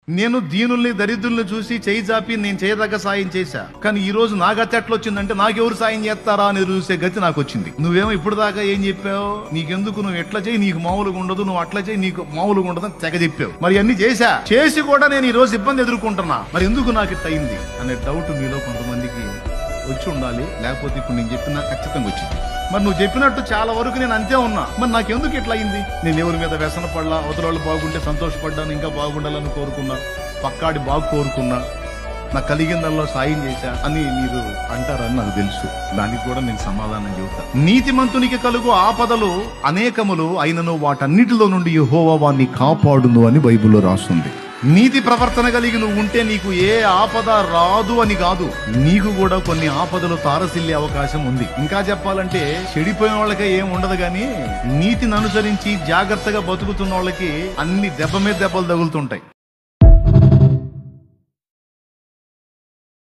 నేను దీనుల్ని దరిద్రుల్ని చూసి చేయి జాపి నేను చేయదగ్గ సాయం చేశా. కానీ ఈ రోజు నా గతి ఎట్లా వచ్చిందంటే నాకెవరు సాయం చేస్తారా అని చూసే గతి నాకు వచ్చింది. నువ్వేమో ఇప్పుడు దాకా ఏం చెప్పావు? నీకెందుకు, నువ్వు ఎట్లా చేయి నీకు మామూలుగా ఉండదు, నువ్వు అట్లా చేయి నీకు మామూలుగా ఉండదు అని తెగ చెప్పావు. మరి అన్ని చేసి కూడా నేను ఈ రోజు ఇబ్బంది ఎదుర్కొంటున్నా. మరి ఎందుకు నాకు ఇట్లా అయింది అనే డౌట్ మీలో కొంతమందికి వచ్చి ఉండాలి. లేకపోతే ఇప్పుడు నేను చెప్పినా ఖచ్చితంగా వచ్చింది. మరి నువ్వు చెప్పినట్టు చాలా వరకు నేను అంతే ఉన్నా. మరి నాకెందుకు ఇట్లా అయింది? నేను ఎవరి మీద వ్యసన పడలా, అవతల వాళ్ళు బాగుంటే సంతోషపడ్డాను, ఇంకా బాగుండాలని కోరుకున్నా, పక్కాడి బాగు కోరుకున్నా, నాకు కలిగిందల్లో సాయం చేశా అని మీరు అంటారని నాకు తెలుసు. దానికి కూడా నేను సమాధానం చెబుతా. నీతిమంతునికి కలుగు ఆపదలు అనేకములు అయినను వాటన్నిటిలో నుండి యెహోవా వాణ్ణి కాపాడును అని బైబిల్లో రాస్తుంది. నీతి ప్రవర్తన కలిగి నువ్వు ఉంటే నీకు ఏ ఆపద రాదు అని కాదు, నీకు కూడా కొన్ని ఆపదలు తారసిల్లే అవకాశం ఉంది. ఇంకా చెప్పాలంటే చెడిపోయిన వాళ్ళకే ఏం ఉండదు, కానీ నీతిని అనుసరించి జాగ్రత్తగా బతుకుతున్న వాళ్ళకి అన్ని దెబ్బ మీద దెబ్బలు తగులుతుంటాయి.